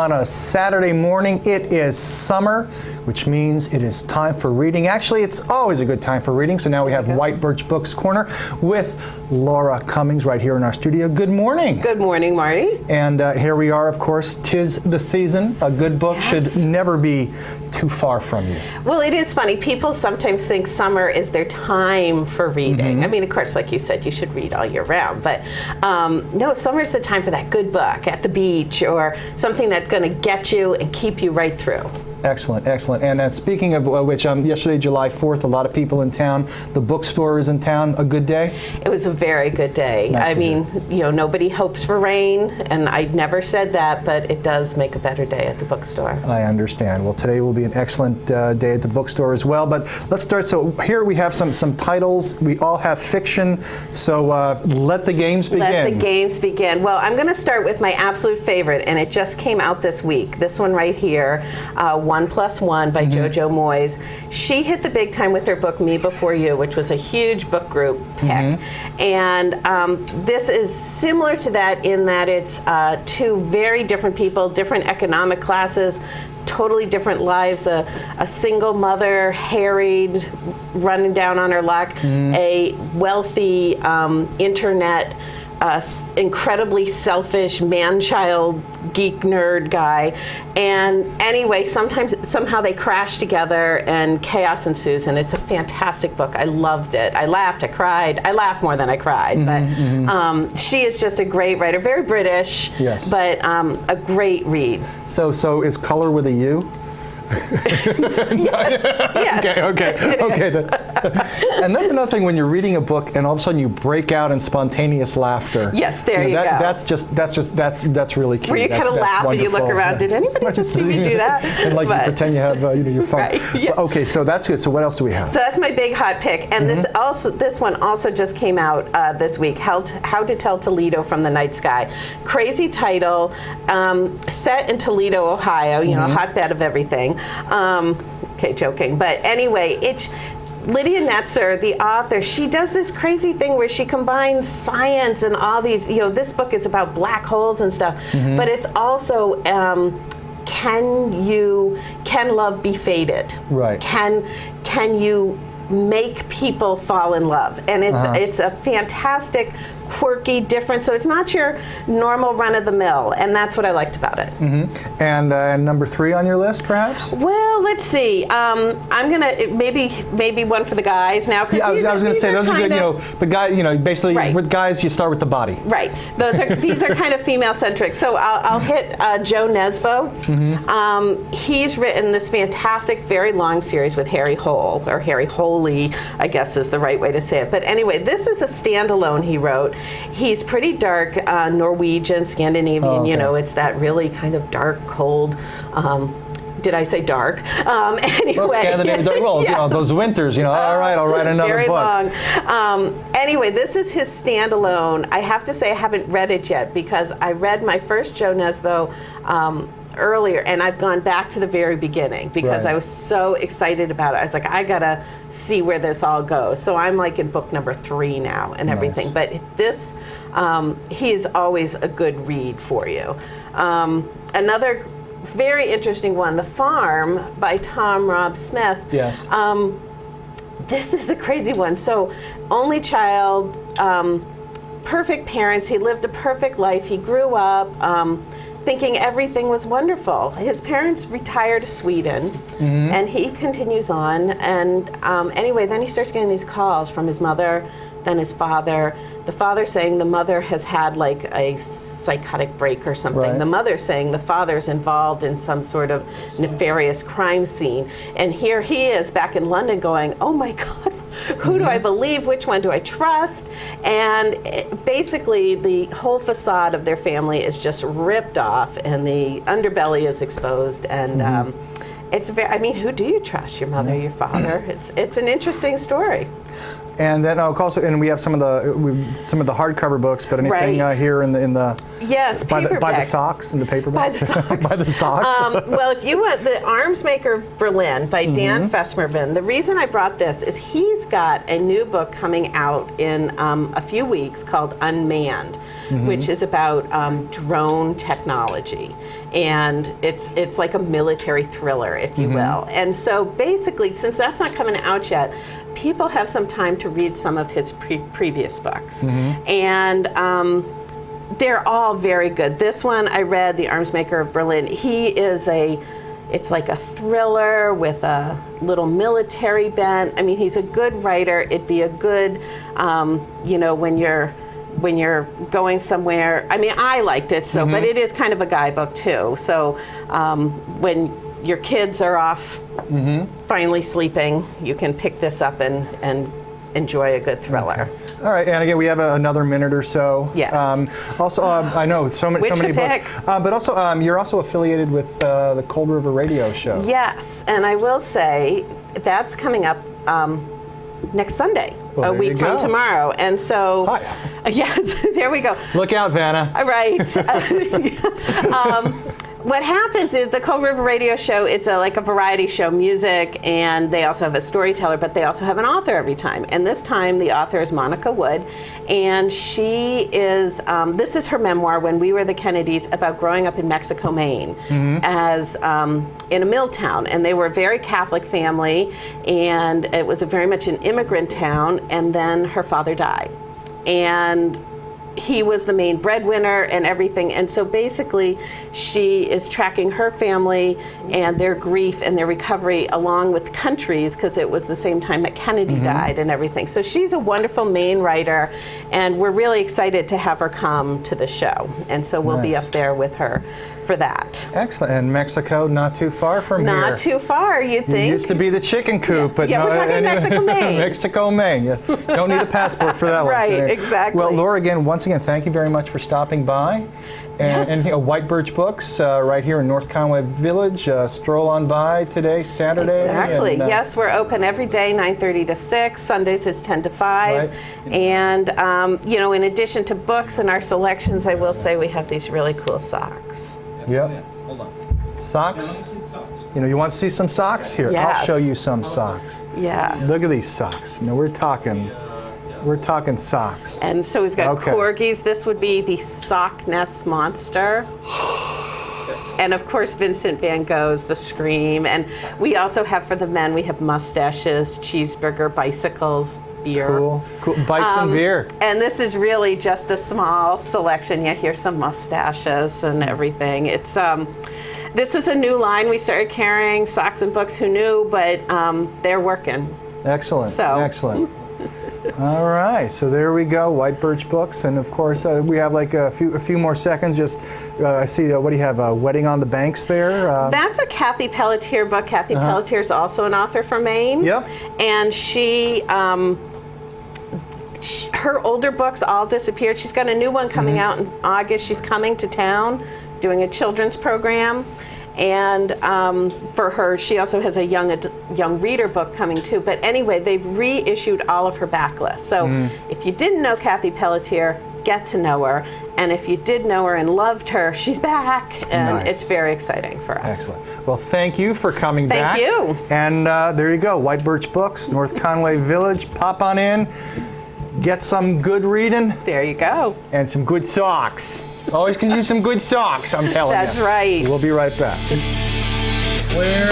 On a Saturday morning, it is summer, which means it is time for reading. Actually, it's always a good time for reading. So now we have White Birch Books Corner with Laura Cummings right here in our studio. Good morning. Good morning, Marty. And here we are, of course. 'Tis the season. A good book should never be too far from you. Well, it is funny. People sometimes think summer is their time for reading. I mean, of course, like you said, you should read all year round. But no, summer is the time for that good book at the beach or something that's going to get you and keep you right through. Excellent, excellent. And speaking of which, yesterday, July 4th, a lot of people in town. The bookstore is in town. A good day? It was a very good day. Nice I mean, you know, nobody hopes for rain, and I never said that, but it does make a better day at the bookstore. I understand. Well, today will be an excellent day at the bookstore as well. But let's start. So here we have some titles. We all have fiction. So let the games begin. Let the games begin. Well, I'm going to start with my absolute favorite, and it just came out this week. This one right here, 1+1 by JoJo Moyes. She hit the big time with her book Me Before You, which was a huge book group pick. And this is similar to that in that it's two very different people, different economic classes, totally different lives. A single mother, harried, running down on her luck, a wealthy internet, incredibly selfish man-child geek nerd guy, and anyway, somehow they crash together and chaos ensues, and it's a fantastic book. I loved it. I laughed, I cried. I laughed more than I cried, but she is just a great writer, very British, but a great read. So is color with a U? Yes. Okay. And that's another thing when you're reading a book and all of a sudden you break out in spontaneous laughter. Yes, there you go. That's really cute. Where you kind of laugh and you look around. Did anybody just see me do that? And like you pretend you have your phone. Right, yeah. Okay, so that's good. So what else do we have? So that's my big hot pick, and this one also just came out this week. How to Tell Toledo from the Night Sky. Crazy title, set in Toledo, Ohio. You know, hotbed of everything. Okay, joking. But anyway, it's Lydia Netzer, the author. She does this crazy thing where she combines science and all these, you know, this book is about black holes and stuff, but it's also, can love be fated? Right. Can you make people fall in love? And it's a fantastic, quirky, different, so it's not your normal run-of-the-mill, and that's what I liked about it. And number 3 on your list, perhaps? Well, let's see. I'm gonna maybe one for the guys now. Yeah, I was going to say those are good. You know, but guys, you know, basically with guys, you start with the body. Right. These are kind of female-centric. So I'll hit Joe Nesbo. He's written this fantastic, very long series with Harry Hole, or Harry Holey, I guess is the right way to say it. But anyway, this is a standalone he wrote. He's pretty dark, Norwegian, Scandinavian, you know, it's that really kind of dark, cold, did I say dark? Anyway. Well, Scandinavian, you know, those winters, you know, all right, I'll write another very book. Long. Anyway, this is his standalone. I have to say I haven't read it yet because I read my first Joe Nesbo earlier, and I've gone back to the very beginning because I was so excited about it. I was like, I gotta see where this all goes. So I'm like in book number 3 now and everything. But this, he is always a good read for you. Another very interesting one, The Farm by Tom Rob Smith. Yes. This is a crazy one. So only child, perfect parents. He lived a perfect life. He grew up thinking everything was wonderful. His parents retired to Sweden, and he continues on. And anyway, then he starts getting these calls from his mother, then his father. The father saying the mother has had like a psychotic break or something. The mother saying the father's involved in some sort of nefarious crime scene. And here he is back in London going, oh my God, who do I believe? Which one do I trust? And basically the whole facade of their family is just ripped off and the underbelly is exposed. And it's very, I mean, who do you trust? Your mother, your father? It's an interesting story. And then also, and we have some of the hardcover books, but anything Right. here in the Yes, by the paperback. socks in the paperback. By the socks. By the socks. Well, if you want the Arms Maker Berlin by Dan Fesmervin, the reason I brought this is he's got a new book coming out in a few weeks called Unmanned, which is about drone technology, and it's like a military thriller, if you will. And so basically, since that's not coming out yet, people have some time to read some of his previous books, and they're all very good. This one I read, The Arms Maker of Berlin. It's like a thriller with a little military bent. I mean, he's a good writer. It'd be a good, when you're going somewhere. I mean, I liked it, so, but it is kind of a guidebook too. So when your kids are off finally sleeping, you can pick this up and enjoy a good thriller. All right, and again, we have another minute or so. Yes. Also, I know so many to books, but also you're also affiliated with the Cold River Radio Show. Yes, and I will say that's coming up next Sunday, Well, a there you week from go. tomorrow, and so Hi. yes, there we go. Look out, Vanna. Right. What happens is the Cold River Radio Show, it's like a variety show, music, and they also have a storyteller, but they also have an author every time. And this time the author is Monica Wood, and she is, this is her memoir, When We Were the Kennedys, about growing up in Mexico, Maine, as in a mill town. And they were a very Catholic family, and it was very much an immigrant town, and then her father died. And he was the main breadwinner and everything, and so basically she is tracking her family and their grief and their recovery along with countries, because it was the same time that Kennedy died and everything. So she's a wonderful Maine writer, and we're really excited to have her come to the show, and so we'll be Nice. up there with her for that. Excellent. And Mexico, not too far from here. Not too far, you'd It think. used to be the chicken coop, but Yeah, no, we're talking Mexico, Maine. Mexico, Maine. Yeah. Don't need a passport for that one. Right, So, exactly. Well, Laura, once again, thank you very much for stopping by. And Yes. anything, White Birch Books, right here in North Conway Village. Stroll on by today, Saturday. Exactly. And, Yes, we're open every day, 9:30 to 6. Sundays it's 10 to 5. Right. And in addition to books and our selections, I will say we have these really cool socks. Yep. Hold on. Socks. You want to see some socks? Here, I'll Yes. show you some socks. Yeah. Look at these socks. Now we're talking socks. And so we've got Okay. corgis. This would be the Sock Nest Monster. And of course, Vincent van Gogh's The Scream. And we also have, for the men, we have mustaches, cheeseburger, bicycles, beer. Cool. Bikes and beer. And this is really just a small selection. Yeah, here's some mustaches and everything. It's this is a new line we started carrying, socks and books. Who knew? But they're working. Excellent. So- Excellent. All right, so there we go, White Birch Books, and of course we have like a few more seconds. Just I see. What do you have? Wedding on the Banks there. That's a Kathy Pelletier book. Kathy Pelletier is also an author from Maine. Yep. And she, her older books all disappeared. She's got a new one coming out in August. She's coming to town, doing a children's program. And for her, she also has a young reader book coming too. But anyway, they've reissued all of her backlist. So if you didn't know Kathy Pelletier, get to know her. And if you did know her and loved her, she's back. And Nice. it's very exciting for us. Excellent. Well, thank you for coming Thank back. you. And there you go, White Birch Books, North Conway Village. Pop on in, get some good reading, There you go. and some good socks. Always can use some good socks, I'm telling you. That's right. We'll be right back. Where